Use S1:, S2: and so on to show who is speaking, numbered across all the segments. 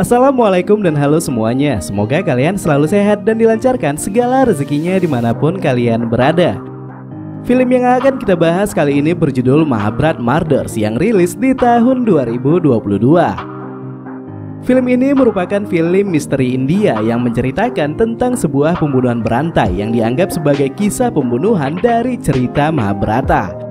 S1: Assalamualaikum dan halo semuanya. Semoga kalian selalu sehat dan dilancarkan segala rezekinya dimanapun kalian berada. Film yang akan kita bahas kali ini berjudul Mahabharat Murders yang rilis di tahun 2022. Film ini merupakan film misteri India yang menceritakan tentang sebuah pembunuhan berantai yang dianggap sebagai kisah pembunuhan dari cerita Mahabharata.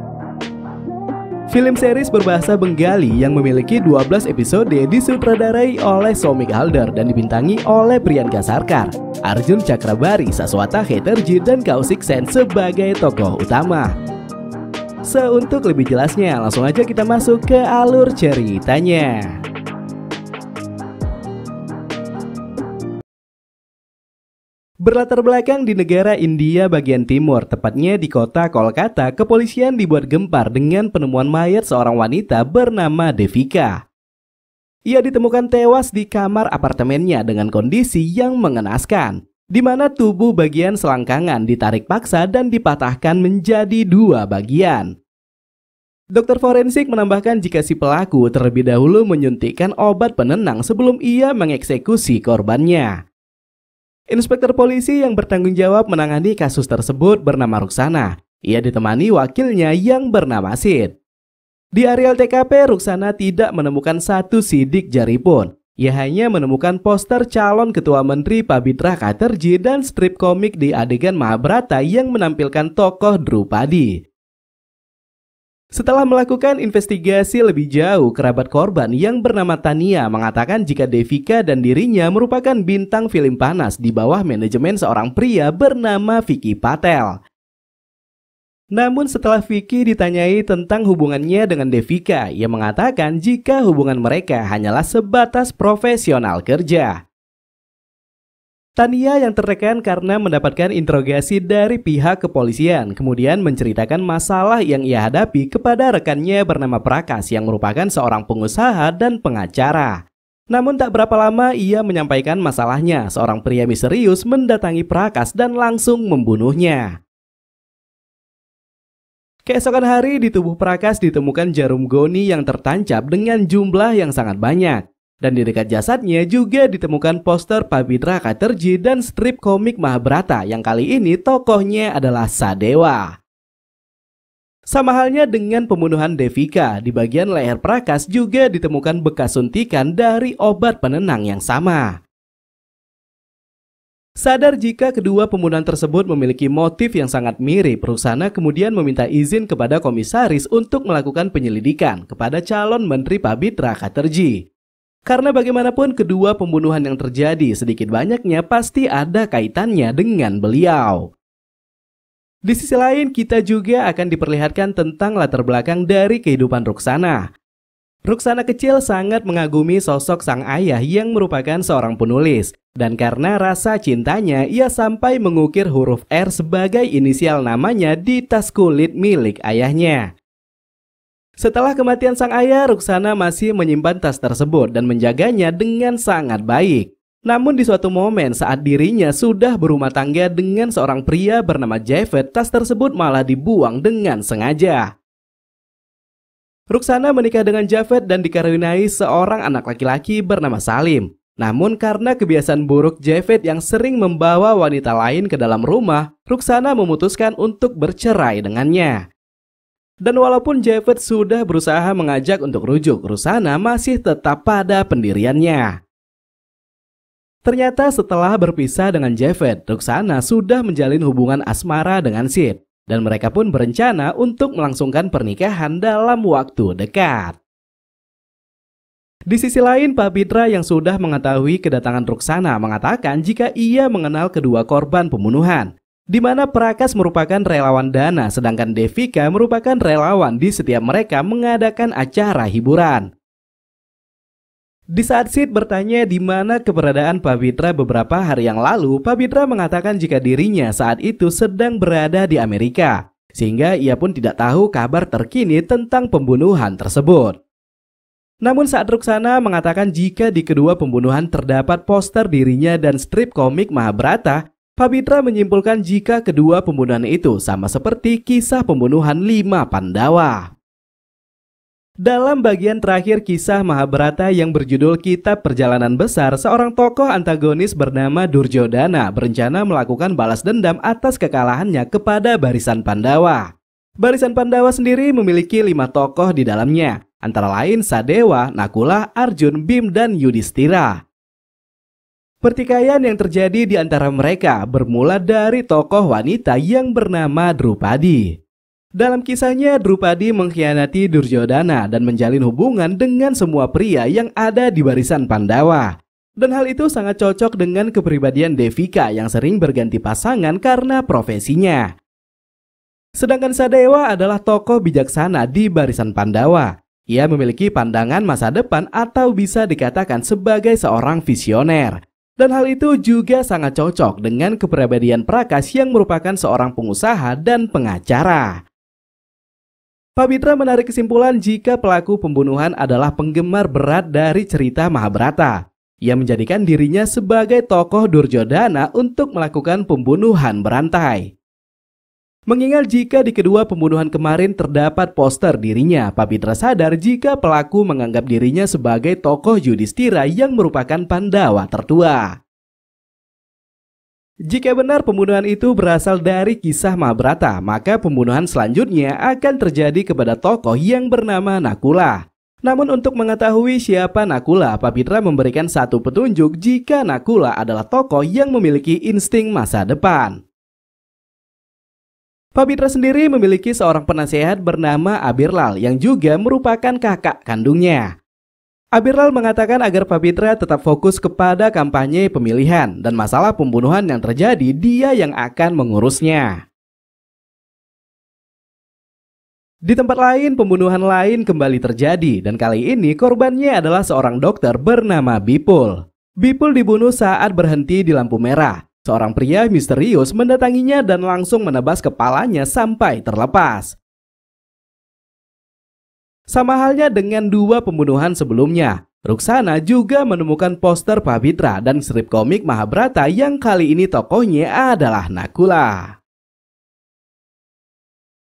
S1: Film series berbahasa Bengali yang memiliki 12 episode disutradarai oleh Soumik Halder dan dibintangi oleh Priyanka Sarkar, Arjun Chakrabarti, Saswata Chatterjee, dan Kaushik Sen sebagai tokoh utama. Untuk lebih jelasnya, langsung aja kita masuk ke alur ceritanya. Berlatar belakang di negara India bagian timur, tepatnya di kota Kolkata, kepolisian dibuat gempar dengan penemuan mayat seorang wanita bernama Devika. Ia ditemukan tewas di kamar apartemennya dengan kondisi yang mengenaskan, di mana tubuh bagian selangkangan ditarik paksa dan dipatahkan menjadi dua bagian. Dokter forensik menambahkan jika si pelaku terlebih dahulu menyuntikkan obat penenang sebelum ia mengeksekusi korbannya. Inspektur polisi yang bertanggung jawab menangani kasus tersebut bernama Ruksana. Ia ditemani wakilnya yang bernama Sid. Di areal TKP, Ruksana tidak menemukan satu sidik jari pun. Ia hanya menemukan poster calon ketua menteri Pabitra Chatterjee dan strip komik di adegan Mahabharata yang menampilkan tokoh Drupadi. Setelah melakukan investigasi lebih jauh, kerabat korban yang bernama Tania mengatakan jika Devika dan dirinya merupakan bintang film panas di bawah manajemen seorang pria bernama Vicky Patel. Namun setelah Vicky ditanyai tentang hubungannya dengan Devika, ia mengatakan jika hubungan mereka hanyalah sebatas profesional kerja. Tania yang tertekan karena mendapatkan interogasi dari pihak kepolisian, kemudian menceritakan masalah yang ia hadapi kepada rekannya bernama Prakas yang merupakan seorang pengusaha dan pengacara. Namun tak berapa lama ia menyampaikan masalahnya, seorang pria misterius mendatangi Prakas dan langsung membunuhnya. Keesokan hari di tubuh Prakas ditemukan jarum goni yang tertancap dengan jumlah yang sangat banyak. Dan di dekat jasadnya juga ditemukan poster Pabitra Chatterjee dan strip komik Mahabharata yang kali ini tokohnya adalah Sadewa. Sama halnya dengan pembunuhan Devika, di bagian leher Prakas juga ditemukan bekas suntikan dari obat penenang yang sama. Sadar jika kedua pembunuhan tersebut memiliki motif yang sangat mirip, Ruksana kemudian meminta izin kepada komisaris untuk melakukan penyelidikan kepada calon menteri Pabitra Chatterjee. Karena bagaimanapun kedua pembunuhan yang terjadi sedikit banyaknya pasti ada kaitannya dengan beliau. Di sisi lain kita juga akan diperlihatkan tentang latar belakang dari kehidupan Ruksana. Ruksana kecil sangat mengagumi sosok sang ayah yang merupakan seorang penulis. Dan karena rasa cintanya ia sampai mengukir huruf R sebagai inisial namanya di tas kulit milik ayahnya. Setelah kematian sang ayah, Ruksana masih menyimpan tas tersebut dan menjaganya dengan sangat baik. Namun di suatu momen saat dirinya sudah berumah tangga dengan seorang pria bernama Javed, tas tersebut malah dibuang dengan sengaja. Ruksana menikah dengan Javed dan dikaruniai seorang anak laki-laki bernama Salim. Namun karena kebiasaan buruk Javed yang sering membawa wanita lain ke dalam rumah, Ruksana memutuskan untuk bercerai dengannya. Dan walaupun Javed sudah berusaha mengajak untuk rujuk, Ruksana masih tetap pada pendiriannya. Ternyata setelah berpisah dengan Javed, Ruksana sudah menjalin hubungan asmara dengan Sid. Dan mereka pun berencana untuk melangsungkan pernikahan dalam waktu dekat. Di sisi lain, Pabitra yang sudah mengetahui kedatangan Ruksana mengatakan jika ia mengenal kedua korban pembunuhan. Di mana Prakas merupakan relawan dana sedangkan Devika merupakan relawan di setiap mereka mengadakan acara hiburan. Di saat Sid bertanya di mana keberadaan Pabitra beberapa hari yang lalu, Pabitra mengatakan jika dirinya saat itu sedang berada di Amerika, sehingga ia pun tidak tahu kabar terkini tentang pembunuhan tersebut. Namun saat Ruksana mengatakan jika di kedua pembunuhan terdapat poster dirinya dan strip komik Mahabharata, Pabitra menyimpulkan jika kedua pembunuhan itu sama seperti kisah pembunuhan 5 Pandawa. Dalam bagian terakhir kisah Mahabharata yang berjudul Kitab Perjalanan Besar, seorang tokoh antagonis bernama Duryodhana berencana melakukan balas dendam atas kekalahannya kepada barisan Pandawa. Barisan Pandawa sendiri memiliki 5 tokoh di dalamnya, antara lain Sadewa, Nakula, Arjun, Bim, dan Yudhistira. Pertikaian yang terjadi di antara mereka bermula dari tokoh wanita yang bernama Drupadi. Dalam kisahnya, Drupadi mengkhianati Duryodhana dan menjalin hubungan dengan semua pria yang ada di barisan Pandawa. Dan hal itu sangat cocok dengan kepribadian Devika yang sering berganti pasangan karena profesinya. Sedangkan Sadewa adalah tokoh bijaksana di barisan Pandawa. Ia memiliki pandangan masa depan atau bisa dikatakan sebagai seorang visioner. Dan hal itu juga sangat cocok dengan kepribadian Prakas yang merupakan seorang pengusaha dan pengacara. Pabitra menarik kesimpulan jika pelaku pembunuhan adalah penggemar berat dari cerita Mahabharata. Ia menjadikan dirinya sebagai tokoh Duryodhana untuk melakukan pembunuhan berantai. Mengingat jika di kedua pembunuhan kemarin terdapat poster dirinya, Pabitra sadar jika pelaku menganggap dirinya sebagai tokoh Yudhistira yang merupakan Pandawa tertua. Jika benar pembunuhan itu berasal dari kisah Mahabharata, maka pembunuhan selanjutnya akan terjadi kepada tokoh yang bernama Nakula. Namun untuk mengetahui siapa Nakula, Pabitra memberikan satu petunjuk jika Nakula adalah tokoh yang memiliki insting masa depan. Pabitra sendiri memiliki seorang penasehat bernama Abirlal yang juga merupakan kakak kandungnya. Abirlal mengatakan agar Pabitra tetap fokus kepada kampanye pemilihan dan masalah pembunuhan yang terjadi dia yang akan mengurusnya. Di tempat lain, pembunuhan lain kembali terjadi dan kali ini korbannya adalah seorang dokter bernama Bipul. Bipul dibunuh saat berhenti di lampu merah. Seorang pria misterius mendatanginya dan langsung menebas kepalanya sampai terlepas. Sama halnya dengan 2 pembunuhan sebelumnya, Ruksana juga menemukan poster Pabitra dan strip komik Mahabharata yang kali ini tokohnya adalah Nakula.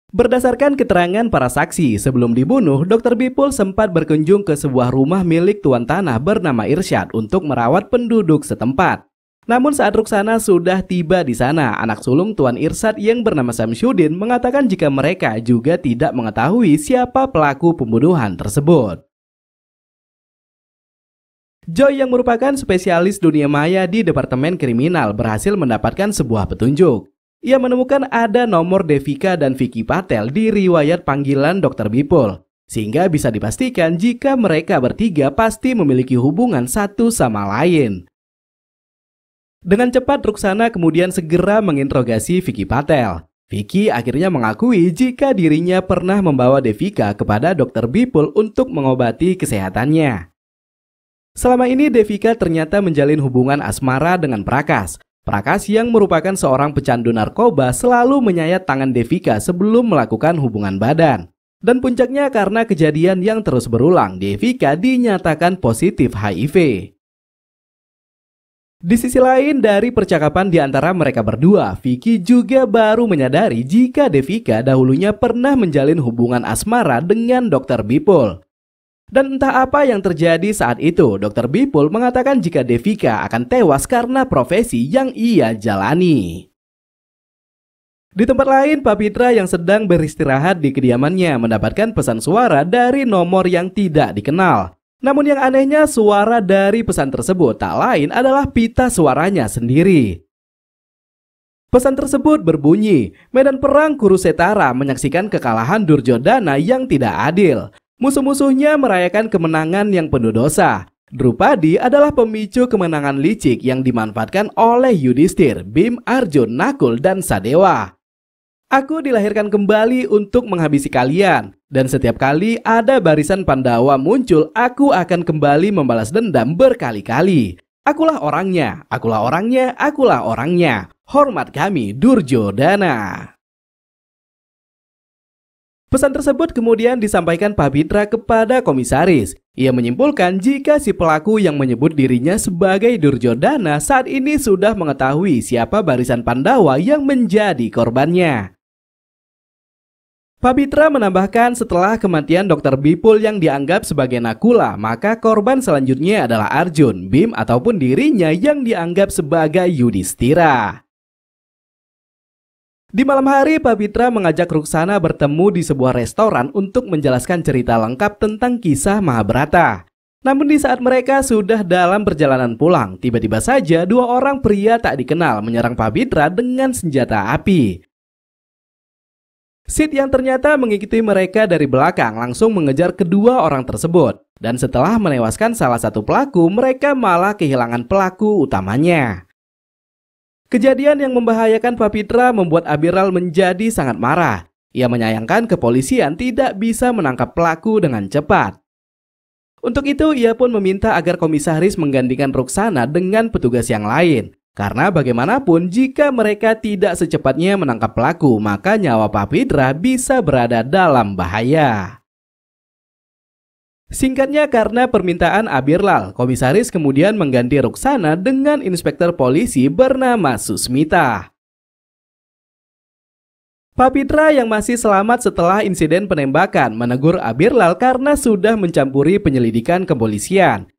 S1: Berdasarkan keterangan para saksi, sebelum dibunuh, Dr. Bipul sempat berkunjung ke sebuah rumah milik tuan tanah bernama Irsyad untuk merawat penduduk setempat. Namun saat Ruksana sudah tiba di sana, anak sulung Tuan Irsyad yang bernama Samsyuddin mengatakan jika mereka juga tidak mengetahui siapa pelaku pembunuhan tersebut. Joy yang merupakan spesialis dunia maya di Departemen Kriminal berhasil mendapatkan sebuah petunjuk. Ia menemukan ada nomor Devika dan Vicky Patel di riwayat panggilan Dr. Bipul, sehingga bisa dipastikan jika mereka bertiga pasti memiliki hubungan satu sama lain. Dengan cepat Ruksana kemudian segera menginterogasi Vicky Patel. Vicky akhirnya mengakui jika dirinya pernah membawa Devika kepada Dr. Bipul untuk mengobati kesehatannya. Selama ini Devika ternyata menjalin hubungan asmara dengan Prakas. Prakas yang merupakan seorang pecandu narkoba selalu menyayat tangan Devika sebelum melakukan hubungan badan. Dan puncaknya karena kejadian yang terus berulang, Devika dinyatakan positif HIV. Di sisi lain, dari percakapan di antara mereka berdua, Vicky juga baru menyadari jika Devika dahulunya pernah menjalin hubungan asmara dengan Dr. Bipul. Dan entah apa yang terjadi saat itu, Dr. Bipul mengatakan jika Devika akan tewas karena profesi yang ia jalani. Di tempat lain, Pabitra yang sedang beristirahat di kediamannya mendapatkan pesan suara dari nomor yang tidak dikenal. Namun yang anehnya, suara dari pesan tersebut tak lain adalah pita suaranya sendiri. Pesan tersebut berbunyi, medan perang Kurusetara menyaksikan kekalahan Duryodhana yang tidak adil. Musuh-musuhnya merayakan kemenangan yang penuh dosa. Drupadi adalah pemicu kemenangan licik yang dimanfaatkan oleh Yudhisthira, Bim, Arjun, Nakul, dan Sadewa. Aku dilahirkan kembali untuk menghabisi kalian. Dan setiap kali ada barisan Pandawa muncul, aku akan kembali membalas dendam berkali-kali. Akulah orangnya, akulah orangnya, akulah orangnya. Hormat kami, Duryodhana. Pesan tersebut kemudian disampaikan Pabitra kepada komisaris. Ia menyimpulkan jika si pelaku yang menyebut dirinya sebagai Duryodhana saat ini sudah mengetahui siapa barisan Pandawa yang menjadi korbannya. Pak Pitra menambahkan setelah kematian Dr. Bipul yang dianggap sebagai Nakula, maka korban selanjutnya adalah Arjun, Bim ataupun dirinya yang dianggap sebagai Yudhistira. Di malam hari, Pak Pitra mengajak Ruksana bertemu di sebuah restoran untuk menjelaskan cerita lengkap tentang kisah Mahabharata. Namun di saat mereka sudah dalam perjalanan pulang, tiba-tiba saja dua orang pria tak dikenal menyerang Pak Pitra dengan senjata api. Sid yang ternyata mengikuti mereka dari belakang langsung mengejar kedua orang tersebut. Dan setelah menewaskan salah satu pelaku, mereka malah kehilangan pelaku utamanya. Kejadian yang membahayakan Pak Pitra membuat Abiral menjadi sangat marah. Ia menyayangkan kepolisian tidak bisa menangkap pelaku dengan cepat. Untuk itu, ia pun meminta agar komisaris menggantikan Ruksana dengan petugas yang lain. Karena bagaimanapun jika mereka tidak secepatnya menangkap pelaku, maka nyawa Pak Pitra bisa berada dalam bahaya. Singkatnya, karena permintaan Abirlal, komisaris kemudian mengganti Ruksana dengan inspektur polisi bernama Susmita. Pak Pitra yang masih selamat setelah insiden penembakan menegur Abirlal karena sudah mencampuri penyelidikan kepolisian.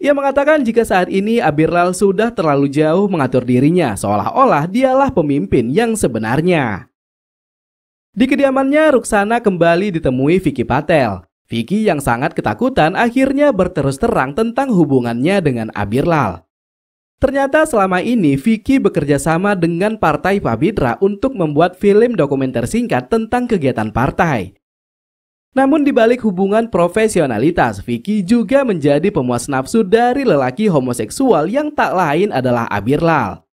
S1: Ia mengatakan jika saat ini Abirlal sudah terlalu jauh mengatur dirinya, seolah-olah dialah pemimpin yang sebenarnya. Di kediamannya, Ruksana kembali ditemui Vicky Patel. Vicky yang sangat ketakutan akhirnya berterus terang tentang hubungannya dengan Abirlal. Ternyata selama ini Vicky bekerja sama dengan partai Pak Pitra untuk membuat film dokumenter singkat tentang kegiatan partai. Namun di balik hubungan profesionalitas, Vicky juga menjadi pemuas nafsu dari lelaki homoseksual yang tak lain adalah Abirlal.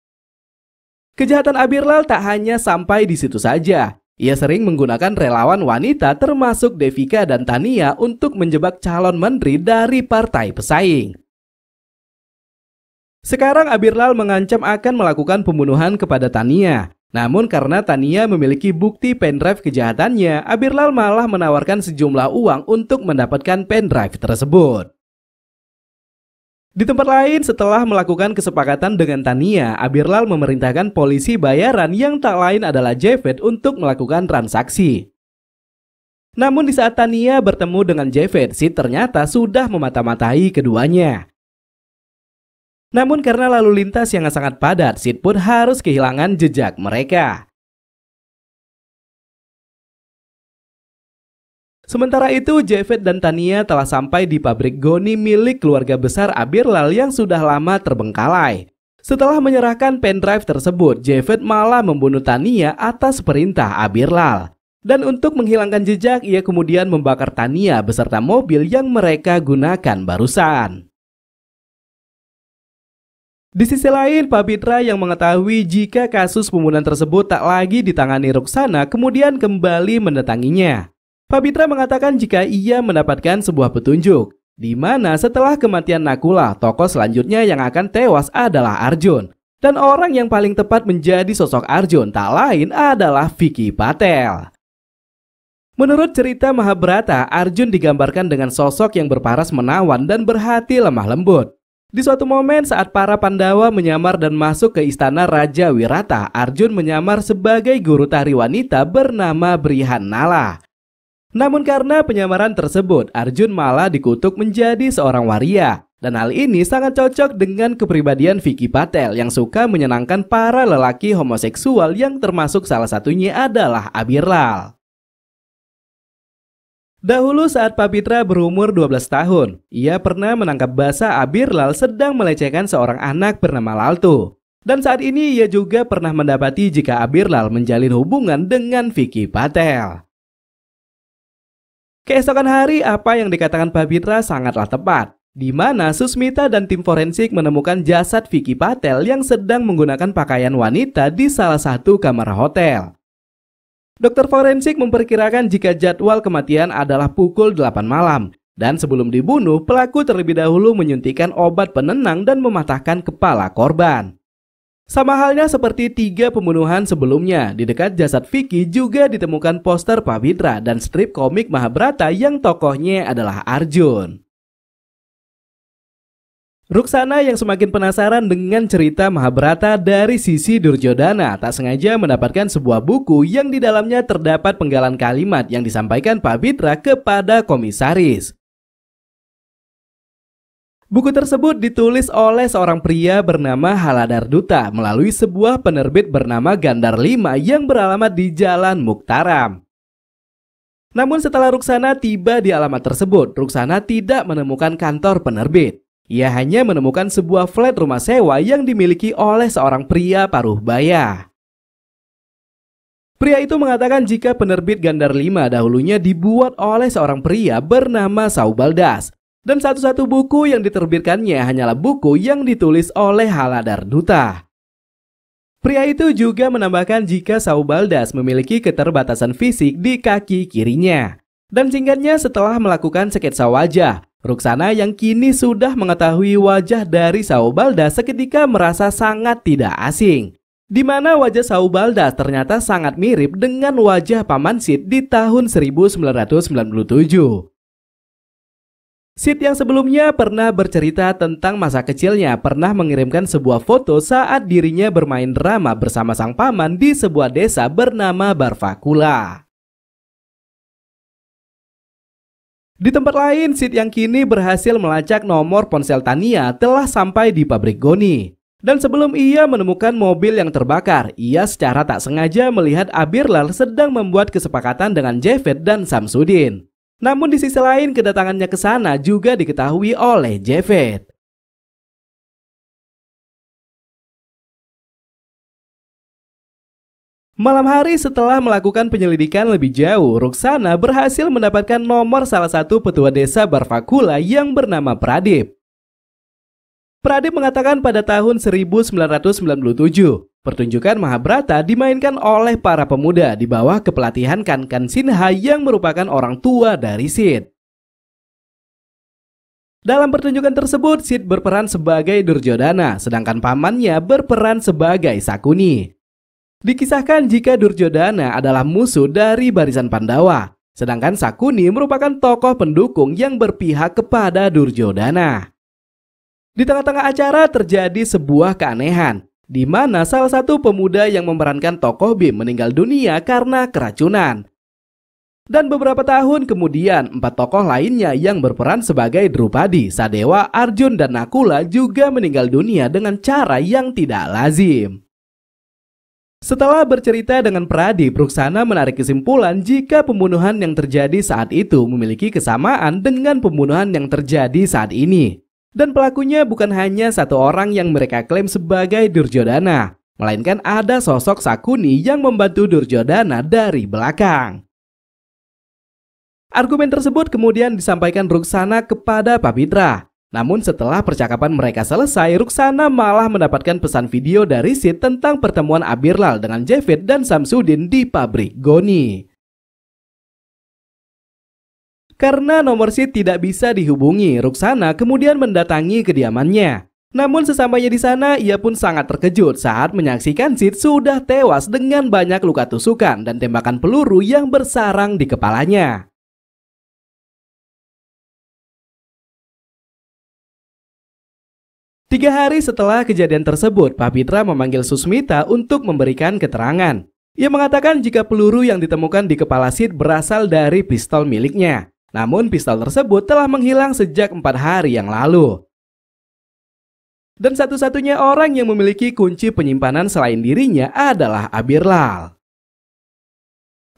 S1: Kejahatan Abirlal tak hanya sampai di situ saja. Ia sering menggunakan relawan wanita termasuk Devika dan Tania untuk menjebak calon menteri dari partai pesaing. Sekarang Abirlal mengancam akan melakukan pembunuhan kepada Tania. Namun karena Tania memiliki bukti pendrive kejahatannya, Abirlal malah menawarkan sejumlah uang untuk mendapatkan pendrive tersebut. Di tempat lain, setelah melakukan kesepakatan dengan Tania, Abirlal memerintahkan polisi bayaran yang tak lain adalah Javed untuk melakukan transaksi. Namun di saat Tania bertemu dengan Javed, Sid ternyata sudah memata-matai keduanya. Namun karena lalu lintas yang sangat padat, Sid pun harus kehilangan jejak mereka. Sementara itu, Javed dan Tania telah sampai di pabrik goni milik keluarga besar Abirlal yang sudah lama terbengkalai. Setelah menyerahkan pendrive tersebut, Javed malah membunuh Tania atas perintah Abirlal. Dan untuk menghilangkan jejak, ia kemudian membakar Tania beserta mobil yang mereka gunakan barusan. Di sisi lain, Pak Pitra yang mengetahui jika kasus pembunuhan tersebut tak lagi ditangani Ruksana kemudian kembali mendatanginya. Pak Pitra mengatakan jika ia mendapatkan sebuah petunjuk, di mana setelah kematian Nakula, tokoh selanjutnya yang akan tewas adalah Arjun. Dan orang yang paling tepat menjadi sosok Arjun tak lain adalah Vicky Patel. Menurut cerita Mahabharata, Arjun digambarkan dengan sosok yang berparas menawan dan berhati lemah lembut. Di suatu momen saat para Pandawa menyamar dan masuk ke istana Raja Wirata, Arjun menyamar sebagai guru tari wanita bernama Brihanala. Namun karena penyamaran tersebut, Arjun malah dikutuk menjadi seorang waria. Dan hal ini sangat cocok dengan kepribadian Vicky Patel yang suka menyenangkan para lelaki homoseksual yang termasuk salah satunya adalah Abirlal. Dahulu saat Pak Pitra berumur 12 tahun, ia pernah menangkap basah Abirlal sedang melecehkan seorang anak bernama Laltu. Dan saat ini ia juga pernah mendapati jika Abirlal menjalin hubungan dengan Vicky Patel. Keesokan hari, apa yang dikatakan Pak Pitra sangatlah tepat, di mana Susmita dan tim forensik menemukan jasad Vicky Patel yang sedang menggunakan pakaian wanita di salah satu kamar hotel. Dokter forensik memperkirakan jika jadwal kematian adalah pukul 8 malam. Dan sebelum dibunuh, pelaku terlebih dahulu menyuntikkan obat penenang dan mematahkan kepala korban. Sama halnya seperti 3 pembunuhan sebelumnya, di dekat jasad Vicky juga ditemukan poster Pak Pitra dan strip komik Mahabharata yang tokohnya adalah Arjun. Ruksana yang semakin penasaran dengan cerita Mahabharata dari sisi Duryodhana tak sengaja mendapatkan sebuah buku yang di dalamnya terdapat penggalan kalimat yang disampaikan Pabitra kepada komisaris. Buku tersebut ditulis oleh seorang pria bernama Haladarduta melalui sebuah penerbit bernama Gandhar 5 yang beralamat di Jalan Muktaram. Namun setelah Ruksana tiba di alamat tersebut, Ruksana tidak menemukan kantor penerbit. Ia hanya menemukan sebuah flat rumah sewa yang dimiliki oleh seorang pria paruh baya. Pria itu mengatakan jika penerbit Gandhar 5 dahulunya dibuat oleh seorang pria bernama Saubaldas. Dan satu-satu buku yang diterbitkannya hanyalah buku yang ditulis oleh Haladarduta. Pria itu juga menambahkan jika Saubaldas memiliki keterbatasan fisik di kaki kirinya. Dan singkatnya setelah melakukan sketsa wajah, Ruksana yang kini sudah mengetahui wajah dari Saubaldas seketika merasa sangat tidak asing. Di mana wajah Saubaldas ternyata sangat mirip dengan wajah Paman Sid di tahun 1997. Sid yang sebelumnya pernah bercerita tentang masa kecilnya pernah mengirimkan sebuah foto saat dirinya bermain drama bersama sang paman di sebuah desa bernama Barvakula. Di tempat lain, Sid yang kini berhasil melacak nomor ponsel Tania telah sampai di pabrik Goni. Dan sebelum ia menemukan mobil yang terbakar, ia secara tak sengaja melihat Abirlal sedang membuat kesepakatan dengan Javed dan Samsudin. Namun di sisi lain, kedatangannya ke sana juga diketahui oleh Javed. Malam hari setelah melakukan penyelidikan lebih jauh, Ruksana berhasil mendapatkan nomor salah satu petua desa Barvakula yang bernama Pradip. Pradip mengatakan pada tahun 1997, pertunjukan Mahabharata dimainkan oleh para pemuda di bawah kepelatihan Kankan Sinha yang merupakan orang tua dari Sid. Dalam pertunjukan tersebut, Sid berperan sebagai Duryodhana, sedangkan pamannya berperan sebagai Sakuni. Dikisahkan jika Duryodhana adalah musuh dari barisan Pandawa, sedangkan Sakuni merupakan tokoh pendukung yang berpihak kepada Duryodhana. Di tengah-tengah acara terjadi sebuah keanehan, di mana salah satu pemuda yang memerankan tokoh Bim meninggal dunia karena keracunan. Dan beberapa tahun kemudian, 4 tokoh lainnya yang berperan sebagai Drupadi, Sadewa, Arjun, dan Nakula juga meninggal dunia dengan cara yang tidak lazim. Setelah bercerita dengan Pradip, Ruksana menarik kesimpulan jika pembunuhan yang terjadi saat itu memiliki kesamaan dengan pembunuhan yang terjadi saat ini. Dan pelakunya bukan hanya satu orang yang mereka klaim sebagai Duryodhana, melainkan ada sosok Sakuni yang membantu Duryodhana dari belakang. Argumen tersebut kemudian disampaikan Ruksana kepada Pabitra. Namun setelah percakapan mereka selesai, Ruksana malah mendapatkan pesan video dari Sid tentang pertemuan Abirlal dengan Javed dan Samsudin di pabrik Goni. Karena nomor Sid tidak bisa dihubungi, Ruksana kemudian mendatangi kediamannya. Namun sesampainya di sana, ia pun sangat terkejut saat menyaksikan Sid sudah tewas dengan banyak luka tusukan dan tembakan peluru yang bersarang di kepalanya. Tiga hari setelah kejadian tersebut, Pabitra memanggil Susmita untuk memberikan keterangan. Ia mengatakan jika peluru yang ditemukan di kepala Sid berasal dari pistol miliknya. Namun pistol tersebut telah menghilang sejak 4 hari yang lalu. Dan satu-satunya orang yang memiliki kunci penyimpanan selain dirinya adalah Abirlal.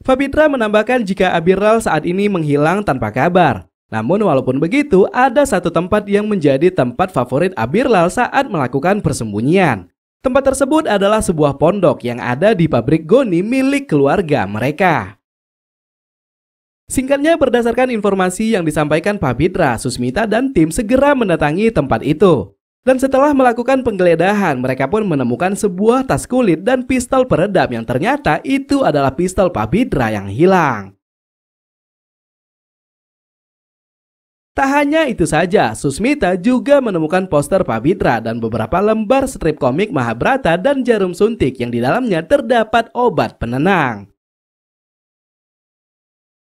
S1: Pabitra menambahkan jika Abirlal saat ini menghilang tanpa kabar. Namun walaupun begitu, ada satu tempat yang menjadi tempat favorit Abirlal saat melakukan persembunyian. Tempat tersebut adalah sebuah pondok yang ada di pabrik Goni milik keluarga mereka. Singkatnya, berdasarkan informasi yang disampaikan Pabitra, Susmita dan tim segera mendatangi tempat itu. Dan setelah melakukan penggeledahan, mereka pun menemukan sebuah tas kulit dan pistol peredam yang ternyata itu adalah pistol Pabitra yang hilang. Tak hanya itu saja, Susmita juga menemukan poster Pabitra dan beberapa lembar strip komik Mahabharata dan jarum suntik yang di dalamnya terdapat obat penenang.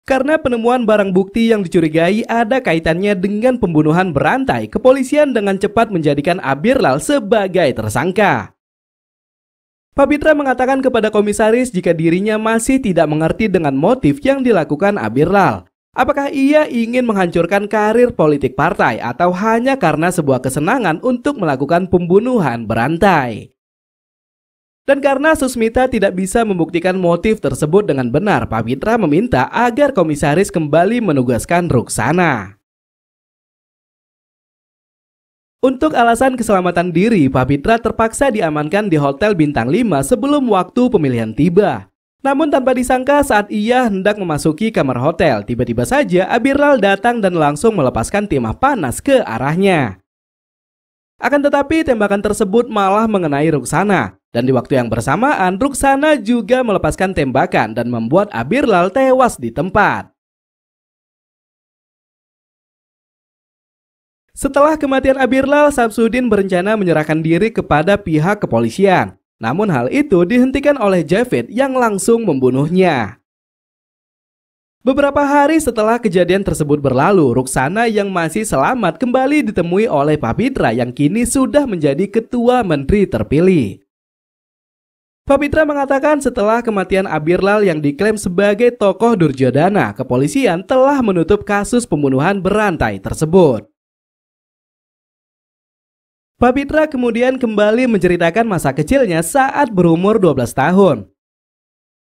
S1: Karena penemuan barang bukti yang dicurigai ada kaitannya dengan pembunuhan berantai, kepolisian dengan cepat menjadikan Abirlal sebagai tersangka. Papitra mengatakan kepada komisaris jika dirinya masih tidak mengerti dengan motif yang dilakukan Abirlal. Apakah ia ingin menghancurkan karir politik partai atau hanya karena sebuah kesenangan untuk melakukan pembunuhan berantai? Dan karena Susmita tidak bisa membuktikan motif tersebut dengan benar, Papitra meminta agar komisaris kembali menugaskan Ruksana. Untuk alasan keselamatan diri, Papitra terpaksa diamankan di Hotel Bintang 5 sebelum waktu pemilihan tiba. Namun tanpa disangka saat ia hendak memasuki kamar hotel, tiba-tiba saja Abirlal datang dan langsung melepaskan timah panas ke arahnya. Akan tetapi tembakan tersebut malah mengenai Ruksana. Dan di waktu yang bersamaan, Ruksana juga melepaskan tembakan dan membuat Abirlal tewas di tempat. Setelah kematian Abirlal, Samsudin berencana menyerahkan diri kepada pihak kepolisian. Namun hal itu dihentikan oleh Javed yang langsung membunuhnya. Beberapa hari setelah kejadian tersebut berlalu, Ruksana yang masih selamat kembali ditemui oleh Papitra yang kini sudah menjadi ketua menteri terpilih. Papitra mengatakan setelah kematian Abirlal yang diklaim sebagai tokoh Duryodhana, kepolisian telah menutup kasus pembunuhan berantai tersebut. Papitra kemudian kembali menceritakan masa kecilnya saat berumur 12 tahun.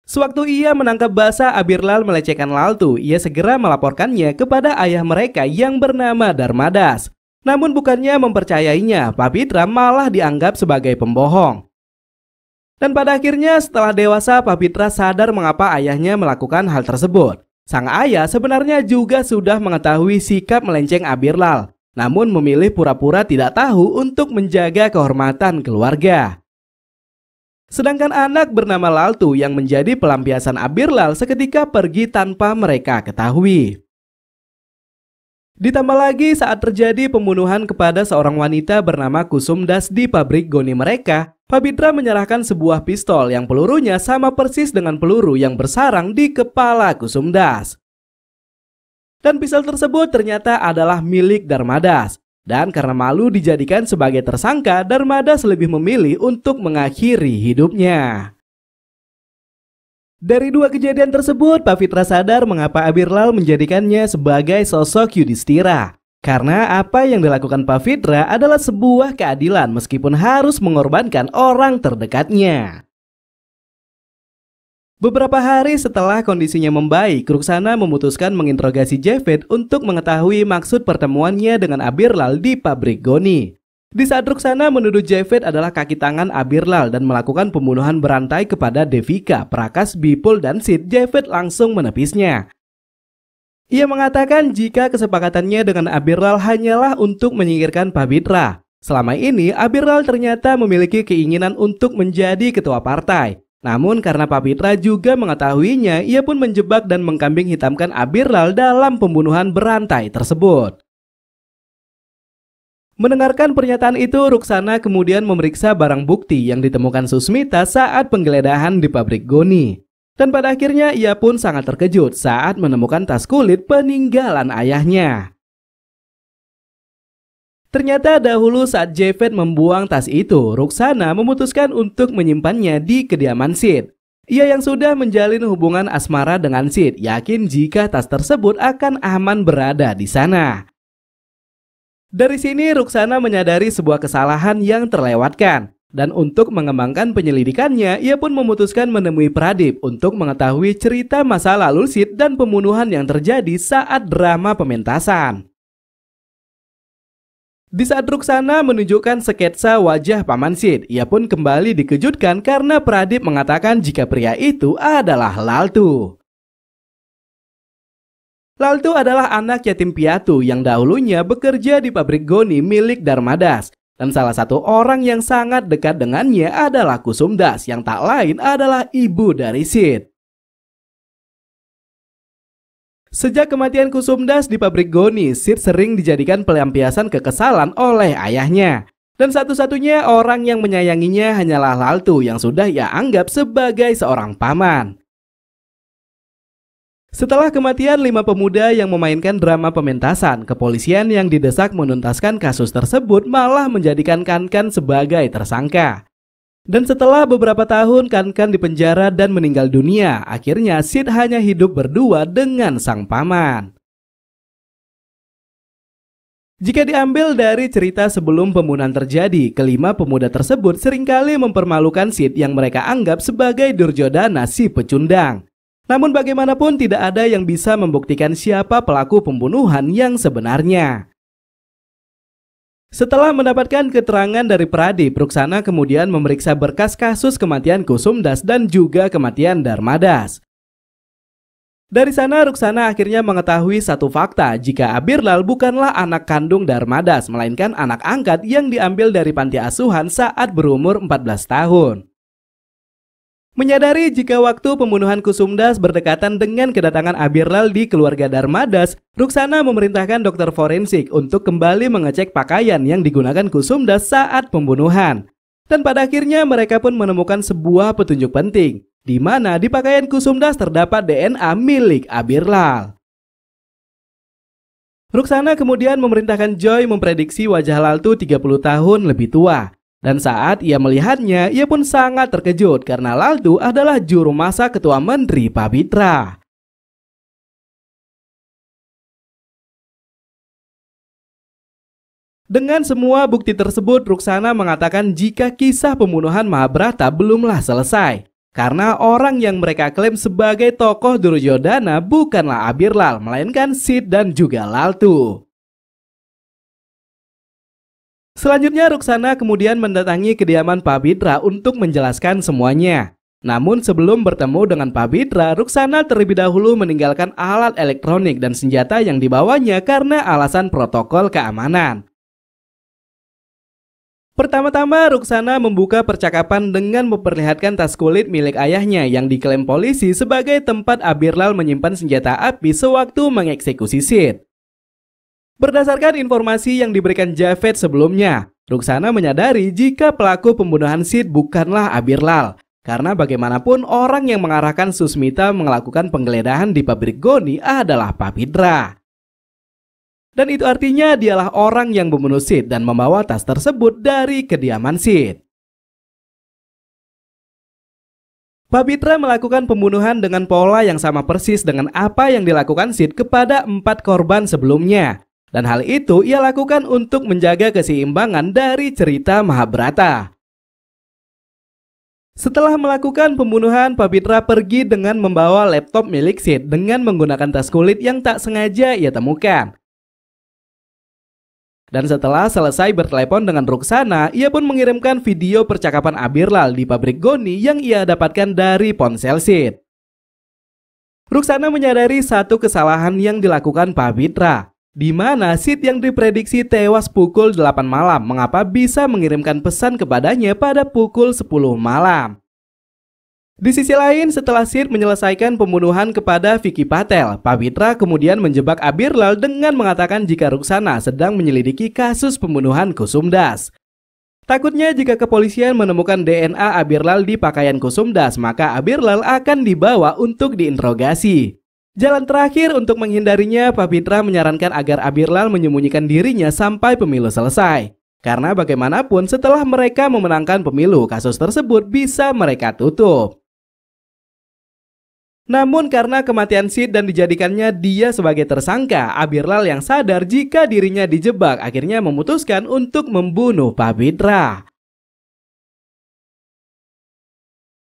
S1: Sewaktu ia menangkap basah Abirlal melecehkan Laltu, ia segera melaporkannya kepada ayah mereka yang bernama Darmadas. Namun bukannya mempercayainya, Papitra malah dianggap sebagai pembohong. Dan pada akhirnya setelah dewasa, Papitra sadar mengapa ayahnya melakukan hal tersebut. Sang ayah sebenarnya juga sudah mengetahui sikap melenceng Abirlal, namun memilih pura-pura tidak tahu untuk menjaga kehormatan keluarga. Sedangkan anak bernama Laltu yang menjadi pelampiasan Abirlal seketika pergi tanpa mereka ketahui. Ditambah lagi saat terjadi pembunuhan kepada seorang wanita bernama Kusumdas di pabrik goni mereka, Papitra menyerahkan sebuah pistol yang pelurunya sama persis dengan peluru yang bersarang di kepala Kusumdas. Dan pistol tersebut ternyata adalah milik Darmadas. Dan karena malu dijadikan sebagai tersangka, Darmadas lebih memilih untuk mengakhiri hidupnya. Dari dua kejadian tersebut, Papitra sadar mengapa Abirlal menjadikannya sebagai sosok Yudhistira. Karena apa yang dilakukan Papitra adalah sebuah keadilan meskipun harus mengorbankan orang terdekatnya. Beberapa hari setelah kondisinya membaik, Ruksana memutuskan menginterogasi Javed untuk mengetahui maksud pertemuannya dengan Abirlal di pabrik goni. Di saat Ruksana menuduh Javed adalah kaki tangan Abirlal dan melakukan pembunuhan berantai kepada Devika, Prakas, Bipul, dan Sid, Javed langsung menepisnya. Ia mengatakan jika kesepakatannya dengan Abirlal hanyalah untuk menyingkirkan Papitra. Selama ini Abirlal ternyata memiliki keinginan untuk menjadi ketua partai. Namun karena Papitra juga mengetahuinya, ia pun menjebak dan mengkambing hitamkan Abirlal dalam pembunuhan berantai tersebut. Mendengarkan pernyataan itu, Ruksana kemudian memeriksa barang bukti yang ditemukan Susmita saat penggeledahan di pabrik goni. Dan pada akhirnya ia pun sangat terkejut saat menemukan tas kulit peninggalan ayahnya. Ternyata dahulu saat Javed membuang tas itu, Ruksana memutuskan untuk menyimpannya di kediaman Sid. Ia yang sudah menjalin hubungan asmara dengan Sid, yakin jika tas tersebut akan aman berada di sana. Dari sini Ruksana menyadari sebuah kesalahan yang terlewatkan. Dan untuk mengembangkan penyelidikannya, ia pun memutuskan menemui Pradip untuk mengetahui cerita masa lalu Sid dan pembunuhan yang terjadi saat drama pementasan. Di saat Ruksana menunjukkan sketsa wajah Paman Sid, ia pun kembali dikejutkan karena Pradip mengatakan jika pria itu adalah Laltu. Laltu adalah anak yatim piatu yang dahulunya bekerja di pabrik goni milik Darmadas. Dan salah satu orang yang sangat dekat dengannya adalah Kusumdas yang tak lain adalah ibu dari Sid. Sejak kematian Kusumdas di pabrik goni, Sid sering dijadikan pelampiasan kekesalan oleh ayahnya. Dan satu-satunya orang yang menyayanginya hanyalah Laltu yang sudah ia anggap sebagai seorang paman. Setelah kematian 5 pemuda yang memainkan drama pementasan, kepolisian yang didesak menuntaskan kasus tersebut malah menjadikan Kankan sebagai tersangka. Dan setelah beberapa tahun Kankan dipenjara dan meninggal dunia, akhirnya Sid hanya hidup berdua dengan sang paman. Jika diambil dari cerita sebelum pembunuhan terjadi, kelima pemuda tersebut seringkali mempermalukan Sid yang mereka anggap sebagai Duryodhana si pecundang. Namun bagaimanapun tidak ada yang bisa membuktikan siapa pelaku pembunuhan yang sebenarnya. Setelah mendapatkan keterangan dari Pradip, Ruksana kemudian memeriksa berkas kasus kematian Kusumdas dan juga kematian Darmadas. Dari sana Ruksana akhirnya mengetahui satu fakta, jika Abirlal bukanlah anak kandung Darmadas, melainkan anak angkat yang diambil dari panti asuhan saat berumur 14 tahun. Menyadari jika waktu pembunuhan Kusumdas berdekatan dengan kedatangan Abirlal di keluarga Darmadas, Ruksana memerintahkan dokter forensik untuk kembali mengecek pakaian yang digunakan Kusumdas saat pembunuhan. Dan pada akhirnya mereka pun menemukan sebuah petunjuk penting, di mana di pakaian Kusumdas terdapat DNA milik Abirlal. Ruksana kemudian memerintahkan Joy memprediksi wajah Laltu 30 tahun lebih tua. Dan saat ia melihatnya, ia pun sangat terkejut karena Laltu adalah juru masak ketua menteri Pabitra. Dengan semua bukti tersebut, Ruksana mengatakan jika kisah pembunuhan Mahabharata belumlah selesai. Karena orang yang mereka klaim sebagai tokoh Duryodhana bukanlah Abirlal, melainkan Sid dan juga Laltu. Selanjutnya Ruksana kemudian mendatangi kediaman Pabitra untuk menjelaskan semuanya. Namun sebelum bertemu dengan Pabitra, Ruksana terlebih dahulu meninggalkan alat elektronik dan senjata yang dibawanya karena alasan protokol keamanan. Pertama-tama Ruksana membuka percakapan dengan memperlihatkan tas kulit milik ayahnya yang diklaim polisi sebagai tempat Abirlal menyimpan senjata api sewaktu mengeksekusi Sid. Berdasarkan informasi yang diberikan Javed sebelumnya, Ruksana menyadari jika pelaku pembunuhan Sid bukanlah Abirlal. Karena bagaimanapun orang yang mengarahkan Susmita melakukan penggeledahan di pabrik Goni adalah Pabitra. Dan itu artinya dialah orang yang membunuh Sid dan membawa tas tersebut dari kediaman Sid. Pabitra melakukan pembunuhan dengan pola yang sama persis dengan apa yang dilakukan Sid kepada 4 korban sebelumnya. Dan hal itu ia lakukan untuk menjaga keseimbangan dari cerita Mahabharata. Setelah melakukan pembunuhan, Pabitra pergi dengan membawa laptop milik Sid dengan menggunakan tas kulit yang tak sengaja ia temukan. Dan setelah selesai bertelepon dengan Ruksana, ia pun mengirimkan video percakapan Abirlal di pabrik Goni yang ia dapatkan dari ponsel Sid. Ruksana menyadari satu kesalahan yang dilakukan Pabitra, di mana Sid yang diprediksi tewas pukul 8 malam mengapa bisa mengirimkan pesan kepadanya pada pukul 10 malam. Di sisi lain, setelah Sid menyelesaikan pembunuhan kepada Vicky Patel, Pabitra kemudian menjebak Abirlal dengan mengatakan jika Ruksana sedang menyelidiki kasus pembunuhan Kusumdas. Takutnya jika kepolisian menemukan DNA Abirlal di pakaian Kusumdas, maka Abirlal akan dibawa untuk diinterogasi. Jalan terakhir untuk menghindarinya, Pabitra menyarankan agar Abirlal menyembunyikan dirinya sampai pemilu selesai. Karena bagaimanapun setelah mereka memenangkan pemilu, kasus tersebut bisa mereka tutup. Namun karena kematian Sid dan dijadikannya dia sebagai tersangka, Abirlal yang sadar jika dirinya dijebak akhirnya memutuskan untuk membunuh Pabitra.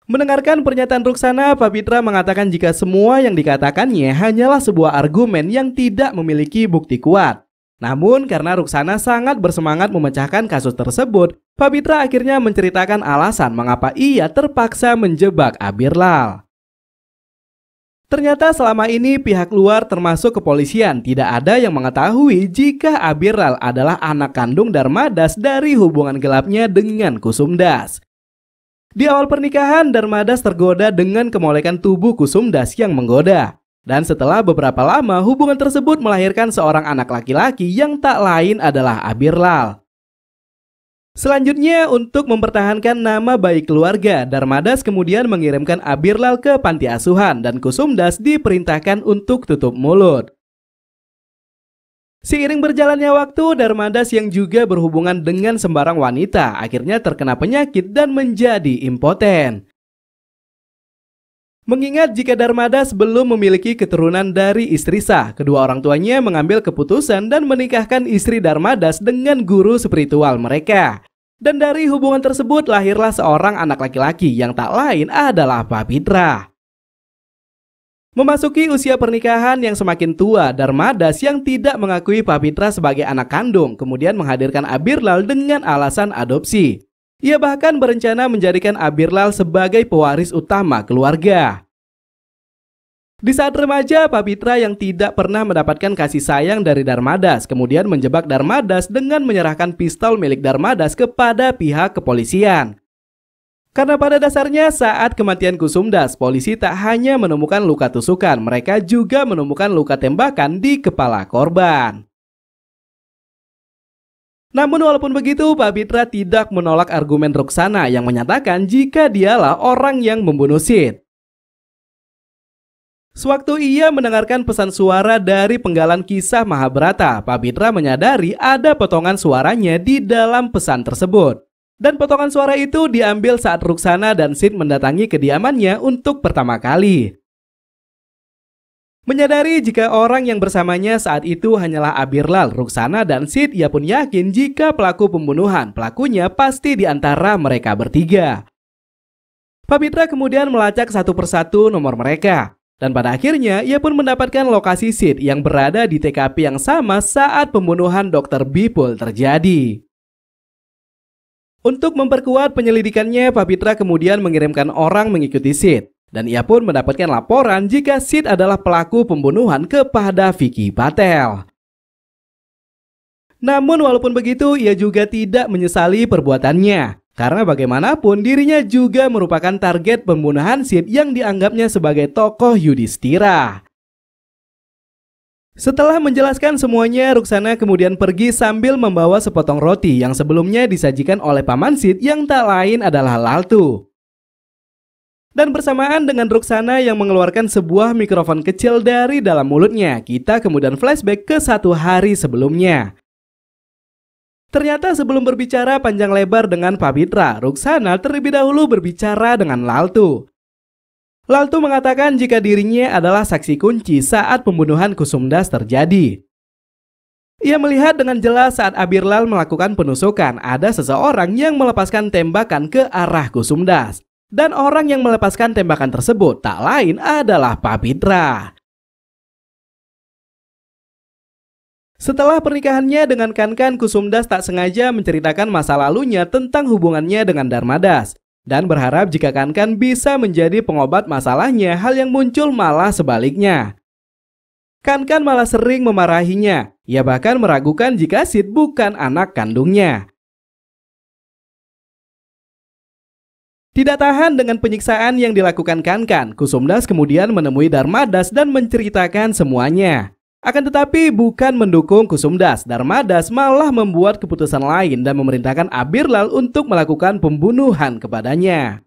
S1: Mendengarkan pernyataan Ruksana, Pabitra mengatakan jika semua yang dikatakannya hanyalah sebuah argumen yang tidak memiliki bukti kuat. Namun karena Ruksana sangat bersemangat memecahkan kasus tersebut, Pabitra akhirnya menceritakan alasan mengapa ia terpaksa menjebak Abirlal. Ternyata selama ini pihak luar termasuk kepolisian tidak ada yang mengetahui jika Abirlal adalah anak kandung Darmadas dari hubungan gelapnya dengan Kusumdas. Di awal pernikahan, Darmadas tergoda dengan kemolekan tubuh Kusumdas yang menggoda. Dan setelah beberapa lama, hubungan tersebut melahirkan seorang anak laki-laki yang tak lain adalah Abirlal. Selanjutnya, untuk mempertahankan nama baik keluarga, Darmadas kemudian mengirimkan Abirlal ke panti asuhan dan Kusumdas diperintahkan untuk tutup mulut. Seiring berjalannya waktu, Darmadas yang juga berhubungan dengan sembarang wanita akhirnya terkena penyakit dan menjadi impoten. Mengingat jika Darmadas belum memiliki keturunan dari istri sah, kedua orang tuanya mengambil keputusan dan menikahkan istri Darmadas dengan guru spiritual mereka. Dan dari hubungan tersebut lahirlah seorang anak laki-laki yang tak lain adalah Papitra. Memasuki usia pernikahan yang semakin tua, Darmadas yang tidak mengakui Papitra sebagai anak kandung kemudian menghadirkan Abirlal dengan alasan adopsi. Ia bahkan berencana menjadikan Abirlal sebagai pewaris utama keluarga. Di saat remaja, Papitra yang tidak pernah mendapatkan kasih sayang dari Darmadas kemudian menjebak Darmadas dengan menyerahkan pistol milik Darmadas kepada pihak kepolisian. Karena pada dasarnya saat kematian Kusumdas, polisi tak hanya menemukan luka tusukan, mereka juga menemukan luka tembakan di kepala korban. Namun walaupun begitu, Papitra tidak menolak argumen Ruksana yang menyatakan jika dialah orang yang membunuh Sid. Sewaktu ia mendengarkan pesan suara dari penggalan kisah Mahabharata, Papitra menyadari ada potongan suaranya di dalam pesan tersebut. Dan potongan suara itu diambil saat Ruksana dan Sid mendatangi kediamannya untuk pertama kali. Menyadari jika orang yang bersamanya saat itu hanyalah Abirlal, Ruksana, dan Sid, ia pun yakin jika pelaku pembunuhan, pelakunya pasti di antara mereka bertiga. Papitra kemudian melacak satu persatu nomor mereka. Dan pada akhirnya ia pun mendapatkan lokasi Sid yang berada di TKP yang sama saat pembunuhan Dr. Bipul terjadi. Untuk memperkuat penyelidikannya, Papitra kemudian mengirimkan orang mengikuti Sid. Dan ia pun mendapatkan laporan jika Sid adalah pelaku pembunuhan kepada Vicky Patel. Namun walaupun begitu, ia juga tidak menyesali perbuatannya. Karena bagaimanapun dirinya juga merupakan target pembunuhan Sid yang dianggapnya sebagai tokoh Yudhistira. Setelah menjelaskan semuanya, Ruksana kemudian pergi sambil membawa sepotong roti yang sebelumnya disajikan oleh paman Sid yang tak lain adalah Laltu. Dan bersamaan dengan Ruksana yang mengeluarkan sebuah mikrofon kecil dari dalam mulutnya, kita kemudian flashback ke 1 hari sebelumnya. Ternyata sebelum berbicara panjang lebar dengan Papitra, Ruksana terlebih dahulu berbicara dengan Laltu. Laltu mengatakan jika dirinya adalah saksi kunci saat pembunuhan Kusumdas terjadi. Ia melihat dengan jelas saat Abirlal melakukan penusukan, ada seseorang yang melepaskan tembakan ke arah Kusumdas. Dan orang yang melepaskan tembakan tersebut tak lain adalah Papitra. Setelah pernikahannya dengan Kankan, Kusumdas tak sengaja menceritakan masa lalunya tentang hubungannya dengan Darmadas. Dan berharap jika Kankan bisa menjadi pengobat masalahnya, hal yang muncul malah sebaliknya. Kankan malah sering memarahinya. Ia bahkan meragukan jika Sid bukan anak kandungnya. Tidak tahan dengan penyiksaan yang dilakukan Kankan, Kusumdas kemudian menemui Darmadas dan menceritakan semuanya. Akan tetapi bukan mendukung Kusumdas, Darmadas malah membuat keputusan lain dan memerintahkan Abirlal untuk melakukan pembunuhan kepadanya.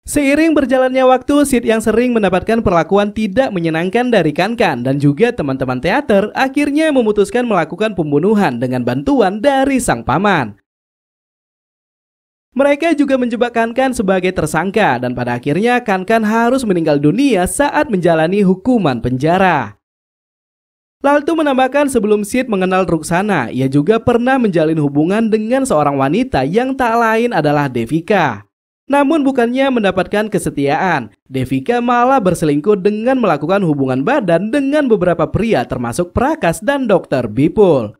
S1: Seiring berjalannya waktu, Sid yang sering mendapatkan perlakuan tidak menyenangkan dari Kankan dan juga teman-teman teater akhirnya memutuskan melakukan pembunuhan dengan bantuan dari sang paman. Mereka juga menjebak Kankan sebagai tersangka dan pada akhirnya Kankan harus meninggal dunia saat menjalani hukuman penjara. Laltu menambahkan sebelum Sid mengenal Ruksana, ia juga pernah menjalin hubungan dengan seorang wanita yang tak lain adalah Devika. Namun bukannya mendapatkan kesetiaan, Devika malah berselingkuh dengan melakukan hubungan badan dengan beberapa pria termasuk Prakas dan Dr. Bipul.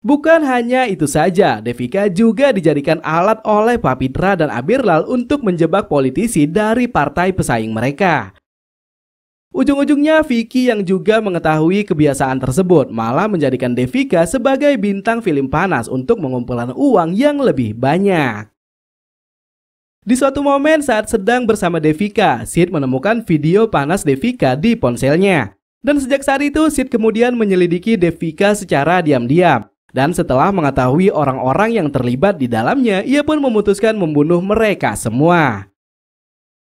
S1: Bukan hanya itu saja, Devika juga dijadikan alat oleh Papitra dan Abirlal untuk menjebak politisi dari partai pesaing mereka. Ujung-ujungnya Vicky yang juga mengetahui kebiasaan tersebut malah menjadikan Devika sebagai bintang film panas untuk mengumpulkan uang yang lebih banyak. Di suatu momen saat sedang bersama Devika, Sid menemukan video panas Devika di ponselnya. Dan sejak saat itu Sid kemudian menyelidiki Devika secara diam-diam. Dan setelah mengetahui orang-orang yang terlibat di dalamnya, ia pun memutuskan membunuh mereka semua.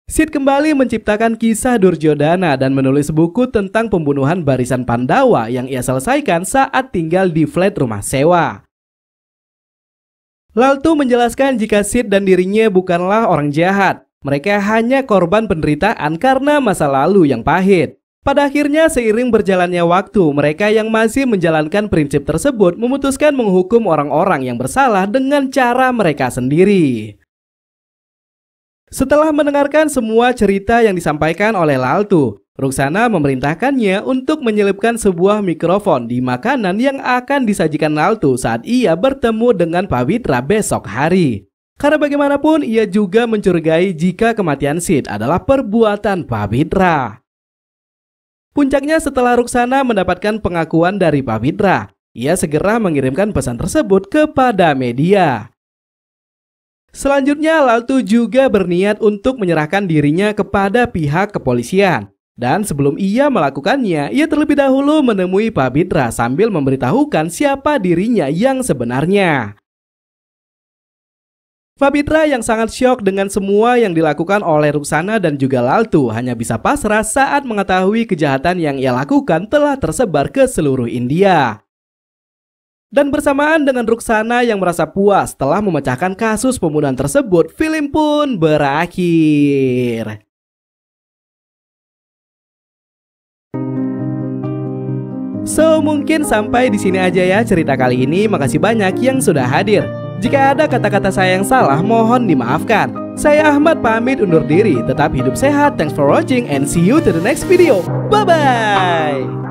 S1: Sid kembali menciptakan kisah Duryodhana dan menulis buku tentang pembunuhan barisan Pandawa yang ia selesaikan saat tinggal di flat rumah sewa. Laltu menjelaskan jika Sid dan dirinya bukanlah orang jahat. Mereka hanya korban penderitaan karena masa lalu yang pahit. Pada akhirnya seiring berjalannya waktu, mereka yang masih menjalankan prinsip tersebut memutuskan menghukum orang-orang yang bersalah dengan cara mereka sendiri. Setelah mendengarkan semua cerita yang disampaikan oleh Laltu, Ruksana memerintahkannya untuk menyelipkan sebuah mikrofon di makanan yang akan disajikan Laltu saat ia bertemu dengan Pawitra besok hari. Karena bagaimanapun ia juga mencurigai jika kematian Sid adalah perbuatan Pawitra. Puncaknya setelah Ruksana mendapatkan pengakuan dari Pawitra, ia segera mengirimkan pesan tersebut kepada media. Selanjutnya Laltu juga berniat untuk menyerahkan dirinya kepada pihak kepolisian. Dan sebelum ia melakukannya, ia terlebih dahulu menemui Pawitra sambil memberitahukan siapa dirinya yang sebenarnya. Pawitra yang sangat syok dengan semua yang dilakukan oleh Ruksana dan juga Laltu hanya bisa pasrah saat mengetahui kejahatan yang ia lakukan telah tersebar ke seluruh India. Dan bersamaan dengan Ruksana yang merasa puas telah memecahkan kasus pembunuhan tersebut, film pun berakhir. So, mungkin sampai di sini aja ya cerita kali ini. Makasih banyak yang sudah hadir. Jika ada kata-kata saya yang salah, mohon dimaafkan. Saya Ahmad pamit undur diri. Tetap hidup sehat. Thanks for watching and see you to the next video. Bye-bye.